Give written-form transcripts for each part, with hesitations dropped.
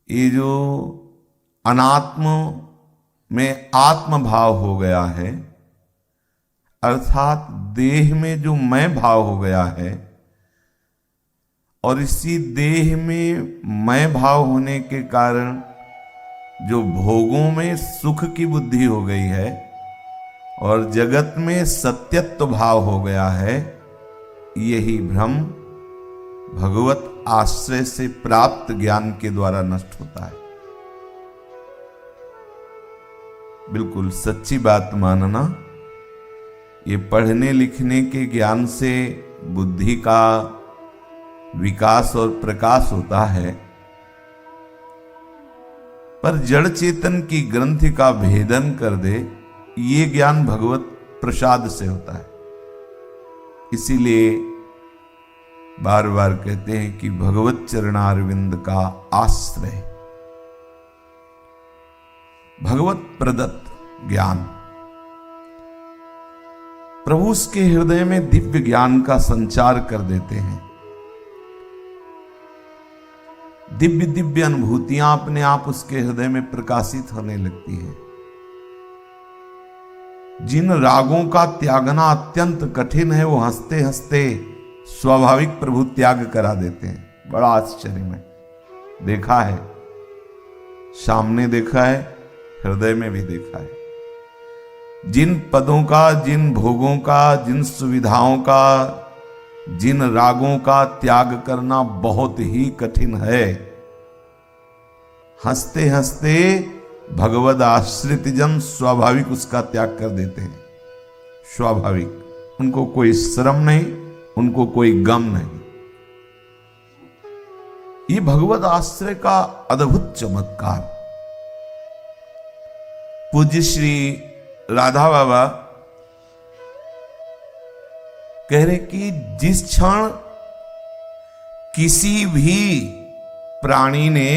ये जो अनात्म में आत्म भाव हो गया है, अर्थात देह में जो मैं भाव हो गया है, और इसी देह में मैं भाव होने के कारण जो भोगों में सुख की बुद्धि हो गई है और जगत में सत्यत्व भाव हो गया है, यही भ्रम भगवत आश्रय से प्राप्त ज्ञान के द्वारा नष्ट होता है। बिल्कुल सच्ची बात मानना, ये पढ़ने लिखने के ज्ञान से बुद्धि का विकास और प्रकाश होता है, पर जड़ चेतन की ग्रंथि का भेदन कर दे, ये ज्ञान भगवत प्रसाद से होता है। इसीलिए बार बार कहते हैं कि भगवत चरणारविंद का आश्रय, भगवत प्रदत्त ज्ञान, प्रभु उसके हृदय में दिव्य ज्ञान का संचार कर देते हैं। दिव्य दिव्य अनुभूतियां अपने आप उसके हृदय में प्रकाशित होने लगती हैं। जिन रागों का त्यागना अत्यंत कठिन है, वो हंसते हंसते स्वाभाविक प्रभु त्याग करा देते हैं। बड़ा आश्चर्य में देखा है, सामने देखा है, हृदय में भी देखा है। जिन पदों का, जिन भोगों का, जिन सुविधाओं का, जिन रागों का त्याग करना बहुत ही कठिन है, हंसते हंसते भगवद आश्रित जन स्वाभाविक उसका त्याग कर देते हैं। स्वाभाविक, उनको कोई श्रम नहीं, उनको कोई गम नहीं। ये भगवत आश्रय का अद्भुत चमत्कार। पूज्य श्री राधा बाबा कह रहे कि जिस क्षण किसी भी प्राणी ने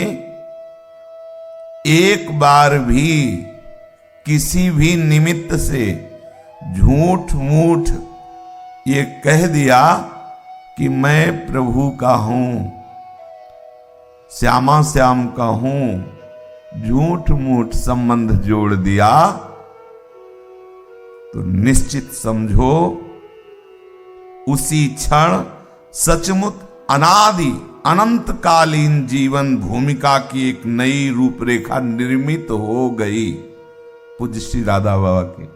एक बार भी किसी भी निमित्त से झूठ मूठ ये कह दिया कि मैं प्रभु का हूं, श्यामा श्याम का हूं, झूठ मूठ संबंध जोड़ दिया, तो निश्चित समझो उसी क्षण सचमुच अनादि अनंतकालीन जीवन भूमिका की एक नई रूपरेखा निर्मित हो गई। पूज्य श्री राधा बाबा के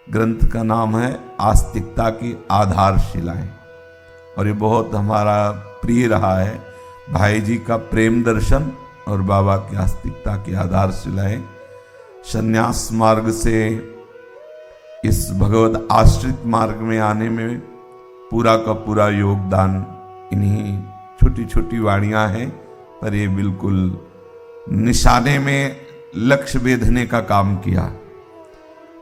ग्रंथ का नाम है आस्तिकता की आधारशिलाएं, और ये बहुत हमारा प्रिय रहा है। भाई जी का प्रेम दर्शन और बाबा की आस्तिकता की आधारशिलाएं, संन्यास मार्ग से इस भगवत आश्रित मार्ग में आने में पूरा का पूरा योगदान इन्हीं छोटी छोटी वाणियां हैं, पर ये बिल्कुल निशाने में लक्ष्य बेधने का काम किया।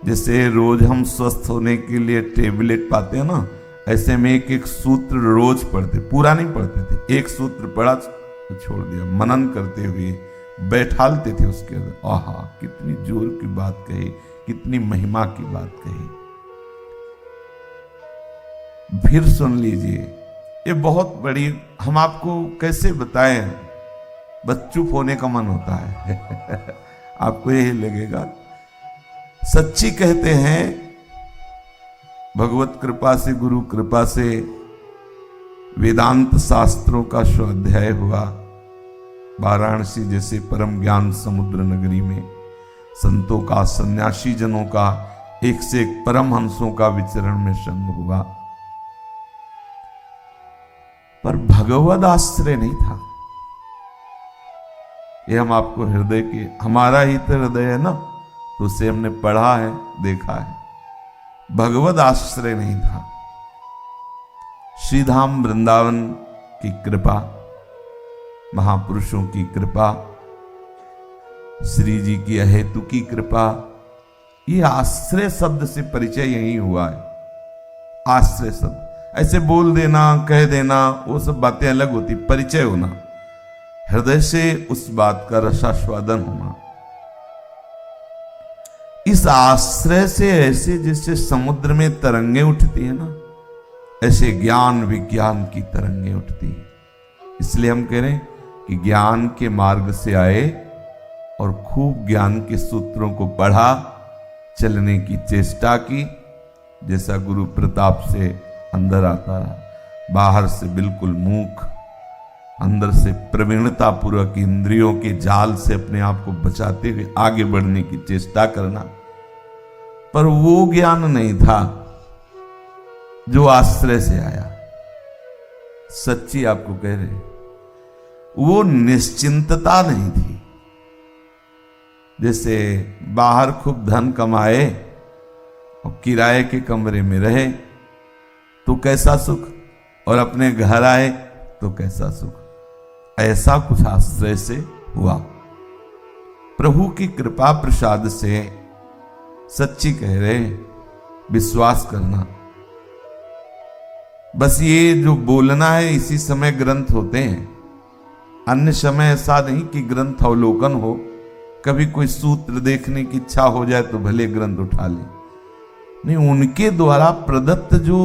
जैसे रोज हम स्वस्थ होने के लिए टेबलेट पाते हैं ना, ऐसे में एक एक सूत्र रोज पढ़ते, पूरा नहीं पढ़ते थे, एक सूत्र पढ़ा तो छोड़ दिया, मनन करते हुए बैठालते थे उसके अंदर। आहा, कितनी जोर की बात कही, कितनी महिमा की बात कही। फिर सुन लीजिए, ये बहुत बड़ी, हम आपको कैसे बताएं, बस चुप होने का मन होता है। आपको यही लगेगा। सच्ची कहते हैं, भगवत कृपा से, गुरु कृपा से वेदांत शास्त्रों का स्वाध्याय हुआ। वाराणसी जैसे परम ज्ञान समुद्र नगरी में संतों का, सन्यासी जनों का, एक से एक परमहंसों का विचरण में संग हुआ, पर भगवद आश्रय नहीं था। ये हम आपको हृदय के, हमारा ही तो हृदय है ना, तो उसे हमने पढ़ा है, देखा है। भगवद आश्रय नहीं था। श्रीधाम वृंदावन की कृपा, महापुरुषों की कृपा, श्री जी की अहेतु की कृपा, ये आश्रय शब्द से परिचय यही हुआ है। आश्रय शब्द ऐसे बोल देना, कह देना, वो सब बातें अलग होती, परिचय होना, हृदय से उस बात का रसास्वादन होना। इस आश्रय से ऐसे जैसे समुद्र में तरंगे उठती है ना, ऐसे ज्ञान विज्ञान की तरंगे उठती है। इसलिए हम कह रहे हैं कि ज्ञान के मार्ग से आए और खूब ज्ञान के सूत्रों को पढ़ा, चलने की चेष्टा की। जैसा गुरु प्रताप से अंदर आता रहा, बाहर से बिल्कुल मूक, अंदर से प्रवीणता पूर्वक इंद्रियों के जाल से अपने आप को बचाते हुए आगे बढ़ने की चेष्टा करना। पर वो ज्ञान नहीं था जो आश्रय से आया। सच्ची आपको कह रहे, वो निश्चिंतता नहीं थी। जैसे बाहर खूब धन कमाए और किराए के कमरे में रहे तो कैसा सुख, और अपने घर आए तो कैसा सुख। ऐसा कुछ आश्रय से हुआ। प्रभु की कृपा प्रसाद से सच्ची कह रहे, विश्वास करना। बस ये जो बोलना है इसी समय ग्रंथ होते हैं, अन्य समय ऐसा नहीं कि ग्रंथ अवलोकन हो। कभी कोई सूत्र देखने की इच्छा हो जाए तो भले ग्रंथ उठा ले, नहीं, उनके द्वारा प्रदत्त जो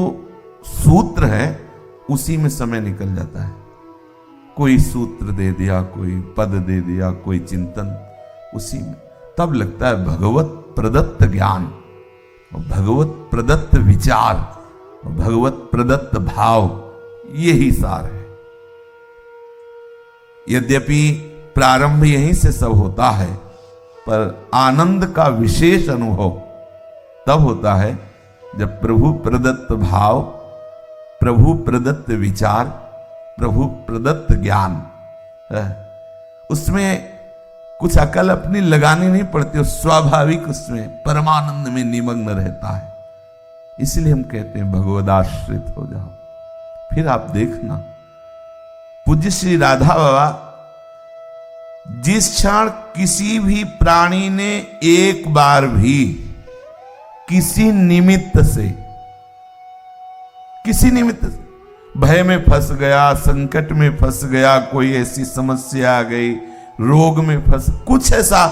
सूत्र है उसी में समय निकल जाता है। कोई सूत्र दे दिया, कोई पद दे दिया, कोई चिंतन, उसी में तब लगता है भगवत प्रदत्त ज्ञान और भगवत प्रदत्त विचार और भगवत प्रदत्त भाव, यही सार है। यद्यपि प्रारंभ यहीं से सब होता है, पर आनंद का विशेष अनुभव तब होता है जब प्रभु प्रदत्त भाव, प्रभु प्रदत्त विचार, प्रभु प्रदत्त ज्ञान, उसमें कुछ अकल अपनी लगानी नहीं पड़ती, स्वाभाविक उसमें परमानंद में निमग्न रहता है। इसलिए हम कहते हैं भगवदाश्रित हो जाओ। फिर आप देखना, पूज्य श्री राधा बाबा जिस क्षण किसी भी प्राणी ने एक बार भी किसी निमित्त से भय में फंस गया, संकट में फंस गया, कोई ऐसी समस्या आ गई, रोग में फंस, कुछ ऐसा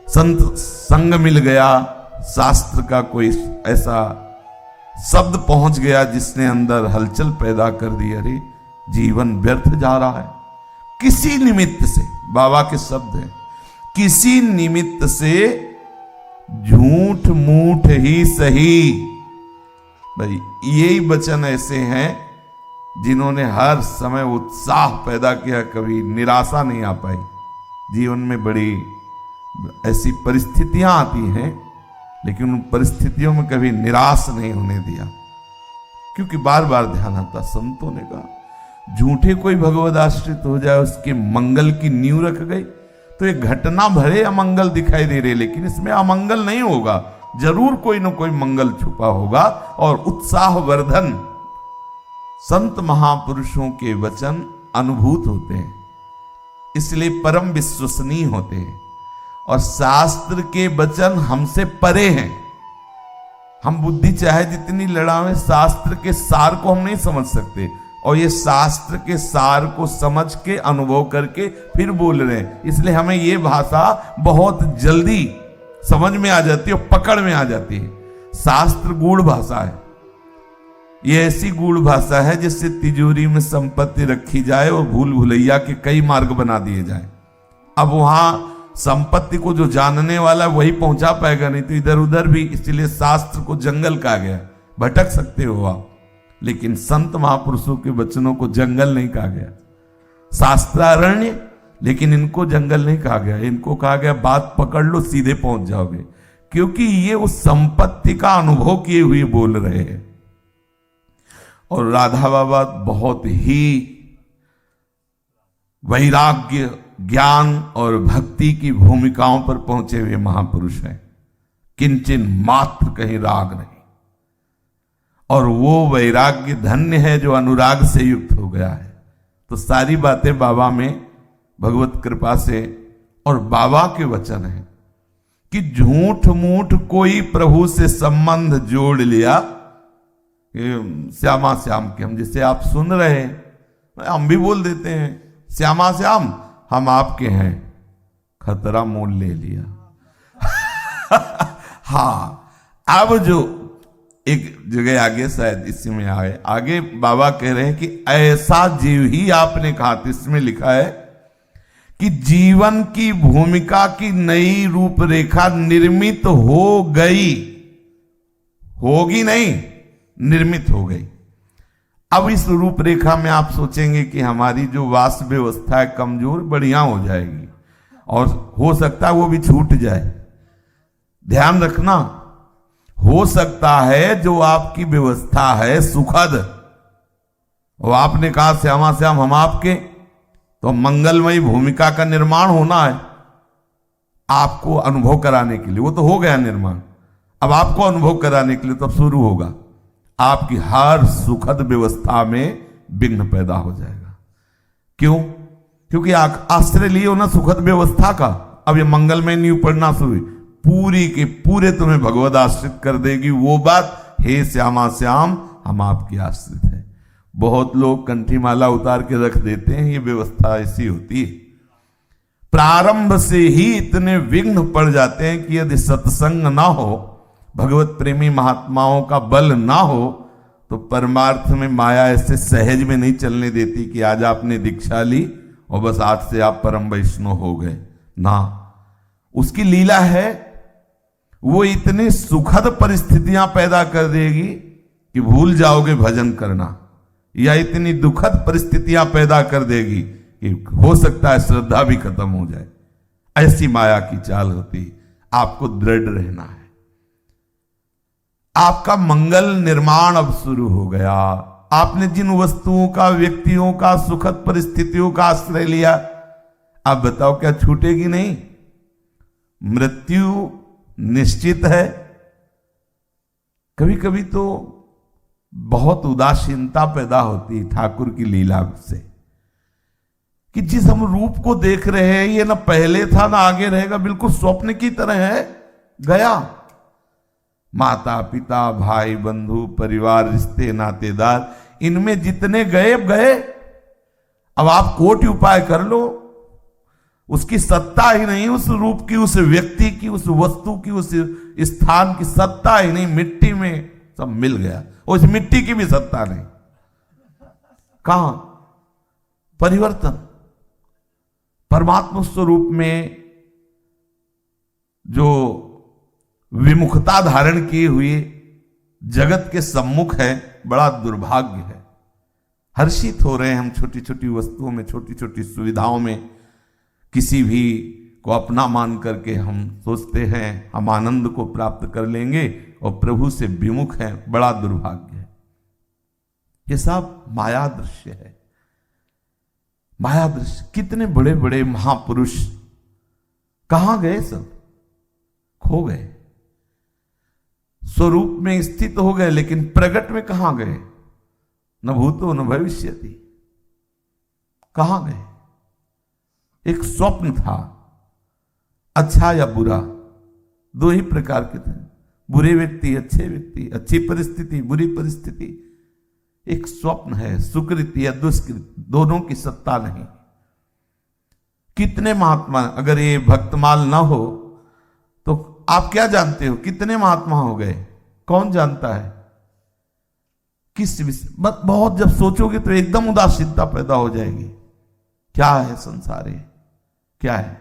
संत संग मिल गया, शास्त्र का कोई ऐसा शब्द पहुंच गया जिसने अंदर हलचल पैदा कर दी, अरे जीवन व्यर्थ जा रहा है, किसी निमित्त से, बाबा के शब्द हैं, किसी निमित्त से झूठ मूठ ही सही। भाई यही वचन ऐसे हैं जिन्होंने हर समय उत्साह पैदा किया, कभी निराशा नहीं आ पाई। जीवन में बड़ी ऐसी परिस्थितियां आती हैं, लेकिन उन परिस्थितियों में कभी निराश नहीं होने दिया, क्योंकि बार बार ध्यान आता, संतों ने कहा झूठे कोई भगवद आश्रित हो जाए, उसके मंगल की नींव रख गई तो ये घटना भरे अमंगल दिखाई दे रहे, लेकिन इसमें अमंगल नहीं होगा, जरूर कोई ना कोई मंगल छुपा होगा। और उत्साहवर्धन संत महापुरुषों के वचन अनुभूत होते हैं, इसलिए परम विश्वसनीय होते हैं। और शास्त्र के वचन हमसे परे हैं। हम बुद्धि चाहे जितनी लड़ावें, शास्त्र के सार को हम नहीं समझ सकते, और ये शास्त्र के सार को समझ के अनुभव करके फिर बोल रहे हैं। इसलिए हमें ये भाषा बहुत जल्दी समझ में आ जाती है और पकड़ में आ जाती है। शास्त्र गूढ़ भाषा है, ये ऐसी गूढ़ भाषा है जिससे तिजोरी में संपत्ति रखी जाए और भूल भुलैया के कई मार्ग बना दिए जाए। अब वहां संपत्ति को जो जानने वाला वही पहुंचा पाएगा, नहीं तो इधर उधर भी। इसलिए शास्त्र को जंगल कहा गया, भटक सकते हो आप, लेकिन संत महापुरुषों के वचनों को जंगल नहीं कहा गया। शास्त्रारण्य, लेकिन इनको जंगल नहीं कहा गया, इनको कहा गया बात पकड़ लो सीधे पहुंच जाओगे, क्योंकि ये उस संपत्ति का अनुभव किए हुए बोल रहे हैं। और राधा बाबा बहुत ही वैराग्य, ज्ञान और भक्ति की भूमिकाओं पर पहुंचे हुए महापुरुष हैं, किंचन मात्र कहीं राग नहीं। और वो वैराग्य धन्य है जो अनुराग से युक्त हो गया है। तो सारी बातें बाबा में भगवत कृपा से और बाबा के वचन है कि झूठ मूठ कोई प्रभु से संबंध जोड़ लिया, श्यामा श्याम के, हम जिसे आप सुन रहे हैं, हम भी बोल देते हैं श्यामा श्याम हम आपके हैं, खतरा मोल ले लिया। हाँ, अब जो एक जगह आगे शायद इसी में आए, आगे बाबा कह रहे हैं कि ऐसा जीव ही आपने कहा, इसमें लिखा है कि जीवन की भूमिका की नई रूपरेखा निर्मित हो गई, होगी नहीं, निर्मित हो गई। अब इस रूपरेखा में आप सोचेंगे कि हमारी जो वास व्यवस्था है कमजोर, बढ़िया हो जाएगी, और हो सकता है वो भी छूट जाए। ध्यान रखना, हो सकता है जो आपकी व्यवस्था है सुखद, और आपने कहा श्यामा श्याम हम आपके, तो मंगलमयी भूमिका का निर्माण होना है आपको अनुभव कराने के लिए। वो तो हो गया निर्माण, अब आपको अनुभव कराने के लिए तब शुरू होगा। आपकी हर सुखद व्यवस्था में विघ्न पैदा हो जाएगा। क्यों? क्योंकि आश्रय लिए हो ना सुखद व्यवस्था का। अब ये मंगलमय नींव पढ़ना शुरू, पूरी के पूरे तुम्हें भगवद आश्रित कर देगी वो बात, हे श्यामा श्याम हम आपकी आश्रित है। बहुत लोग कंठी माला उतार के रख देते हैं, ये व्यवस्था ऐसी होती है। प्रारंभ से ही इतने विघ्न पड़ जाते हैं कि यदि सत्संग ना हो, भगवत प्रेमी महात्माओं का बल ना हो, तो परमार्थ में माया ऐसे सहज में नहीं चलने देती कि आज आपने दीक्षा ली और बस आज से आप परम वैष्णव हो गए ना। उसकी लीला है, वो इतनी सुखद परिस्थितियां पैदा कर देगी कि भूल जाओगे भजन करना, या इतनी दुखद परिस्थितियां पैदा कर देगी कि हो सकता है श्रद्धा भी खत्म हो जाए। ऐसी माया की चाल होती। आपको दृढ़ रहना है। आपका मंगल निर्माण अब शुरू हो गया। आपने जिन वस्तुओं का, व्यक्तियों का, सुखद परिस्थितियों का आश्रय लिया, आप बताओ क्या छूटेगी नहीं? मृत्यु निश्चित है। कभी कभी तो बहुत उदासीनता पैदा होती है ठाकुर की लीला से, कि जिस हम रूप को देख रहे हैं ये ना पहले था ना आगे रहेगा, बिल्कुल स्वप्न की तरह है, गया। माता पिता भाई बंधु परिवार रिश्ते नातेदार, इनमें जितने गए गए। अब आप कोटि उपाय कर लो, उसकी सत्ता ही नहीं, उस रूप की, उस व्यक्ति की, उस वस्तु की, उस स्थान की सत्ता ही नहीं। मिट्टी में सब मिल गया, उस मिट्टी की भी सत्ता नहीं। कहां परिवर्तन? परमात्मा स्वरूप में जो विमुखता धारण किए हुए जगत के सम्मुख है, बड़ा दुर्भाग्य है। हर्षित हो रहे हैं हम छोटी छोटी वस्तुओं में, छोटी छोटी सुविधाओं में, किसी भी को अपना मान करके हम सोचते हैं हम आनंद को प्राप्त कर लेंगे और प्रभु से विमुख हैं। बड़ा दुर्भाग्य है। ये सब माया दृश्य है, माया दृश्य। कितने बड़े बड़े महापुरुष कहां गए? सब खो गए, स्वरूप में स्थित हो गए, लेकिन प्रगट में कहां गए? न भूतो न भविष्यति। कहां गए? एक स्वप्न था, अच्छा या बुरा, दो ही प्रकार के थे, बुरे व्यक्ति अच्छे व्यक्ति, अच्छी परिस्थिति बुरी परिस्थिति। एक स्वप्न है, सुकृत या दुष्कृत, दोनों की सत्ता नहीं। कितने महात्मा, अगर ये भक्तमाल ना हो तो आप क्या जानते हो कितने महात्मा हो गए? कौन जानता है? किस विषय? बहुत जब सोचोगे तो एकदम उदासीनता पैदा हो जाएगी। क्या है संसार? है क्या है?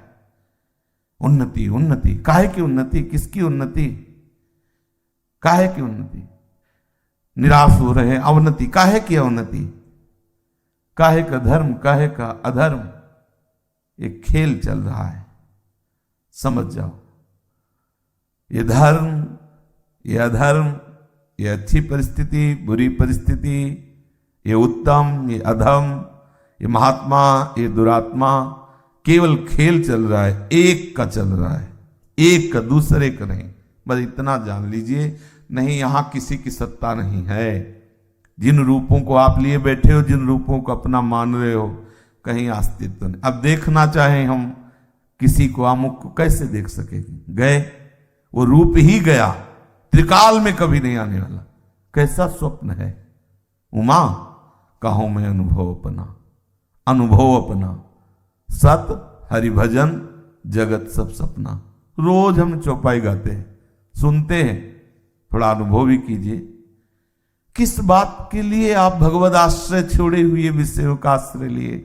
उन्नति, उन्नति, काहे की उन्नति? किसकी उन्नति? काहे की उन्नति? निराश हो रहे हैं, अवनति, काहे की अवनति? काहे का धर्म, काहे का अधर्म? एक खेल चल रहा है, समझ जाओ। ये धर्म, ये अधर्म, ये अच्छी परिस्थिति बुरी परिस्थिति, ये उत्तम ये अधम, ये महात्मा ये दुरात्मा, केवल खेल चल रहा है, एक का चल रहा है, एक का, दूसरे का नहीं। बस इतना जान लीजिए, नहीं यहां किसी की सत्ता नहीं है। जिन रूपों को आप लिए बैठे हो, जिन रूपों को अपना मान रहे हो, कहीं अस्तित्व नहीं। अब देखना चाहें हम किसी को, अमुक को, कैसे देख सकेंगे? गए, वो रूप ही गया, त्रिकाल में कभी नहीं आने वाला। कैसा स्वप्न है? उमा कहूं मैं अनुभव अपना, अनुभव अपना, सत हरिभजन जगत सब सपना। रोज हम चौपाई गाते हैं, सुनते हैं, थोड़ा अनुभव भी कीजिए। किस बात के लिए आप भगवद आश्रय छोड़े हुए विषयों का आश्रय लिए?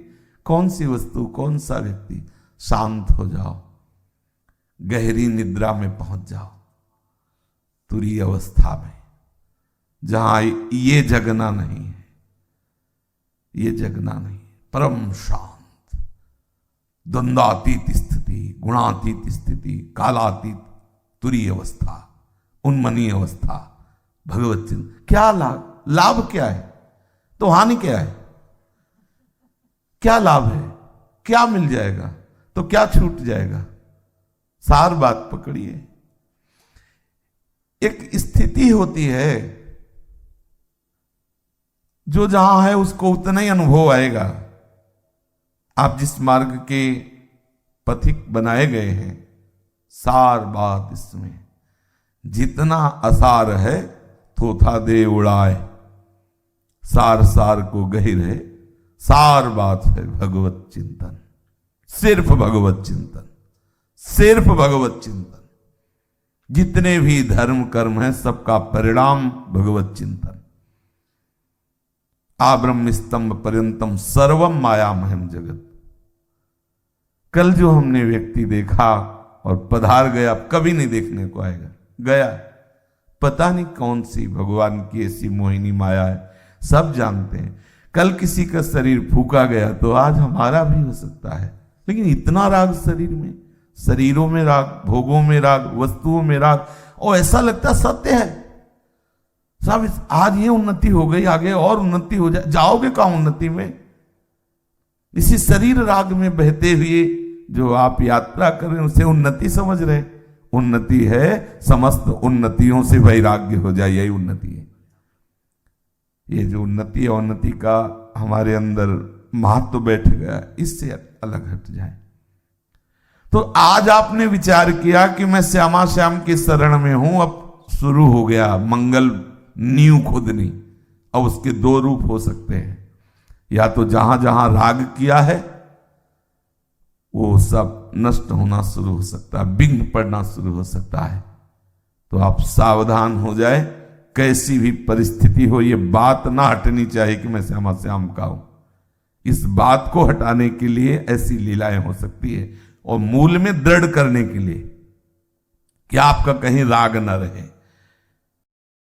कौन सी वस्तु, कौन सा व्यक्ति? शांत हो जाओ, गहरी निद्रा में पहुंच जाओ, तुरीय अवस्था में, जहां ये जगना नहीं है, ये जगना नहीं, परम शांत, द्वंद्वातीत स्थिति, गुणातीत स्थिति, कालातीत तुरीय अवस्था, उन्मनी अवस्था, भगवत चिंतन। क्या लाभ? लाभ क्या है? तो हानि क्या है? क्या लाभ है? क्या मिल जाएगा? तो क्या छूट जाएगा? सार बात पकड़िए। एक स्थिति होती है जो जहां है उसको उतना ही अनुभव आएगा। आप जिस मार्ग के पथिक बनाए गए हैं, सार बात इसमें, जितना असार है थोथा दे उड़ाए, सार सार को गहिर है, सार बात है भगवत चिंतन, सिर्फ भगवत चिंतन, सिर्फ भगवत चिंतन। जितने भी धर्म कर्म है सबका परिणाम भगवत चिंतन। आ ब्रह्म स्तंभ पर्यंतम सर्वम मायामहम जगत। कल जो हमने व्यक्ति देखा और पधार गया, कभी नहीं देखने को आएगा, गया, पता नहीं कौन सी भगवान की ऐसी मोहिनी माया है, सब जानते हैं। कल किसी का शरीर फूका गया तो आज हमारा भी हो सकता है, लेकिन इतना राग शरीर में, शरीरों में राग, भोगों में राग, वस्तुओं में राग, और ऐसा लगता सत्य है साहब, आज ये उन्नति हो गई, आगे और उन्नति हो जाए, जाओगे कहां उन्नति में? इसी शरीर राग में बहते हुए जो आप यात्रा कर रहे हैं उसे उन्नति समझ रहे। उन्नति है समस्त उन्नतियों से वैराग्य हो जाए, यही उन्नति है। ये जो उन्नति और उन्नति का हमारे अंदर महत्व बैठ गया, इससे अलग हट जाए। तो आज आपने विचार किया कि मैं श्यामा श्याम के शरण में हूं, अब शुरू हो गया मंगल नींव खुदनी। अब उसके दो रूप हो सकते हैं, या तो जहां जहां राग किया है वो सब नष्ट होना शुरू हो सकता है, विघ्न पड़ना शुरू हो सकता है। तो आप सावधान हो जाए, कैसी भी परिस्थिति हो, ये बात ना हटनी चाहिए कि मैं श्यामा श्याम का हूं। इस बात को हटाने के लिए ऐसी लीलाएं हो सकती है, और मूल में दृढ़ करने के लिए कि आपका कहीं राग न रहे।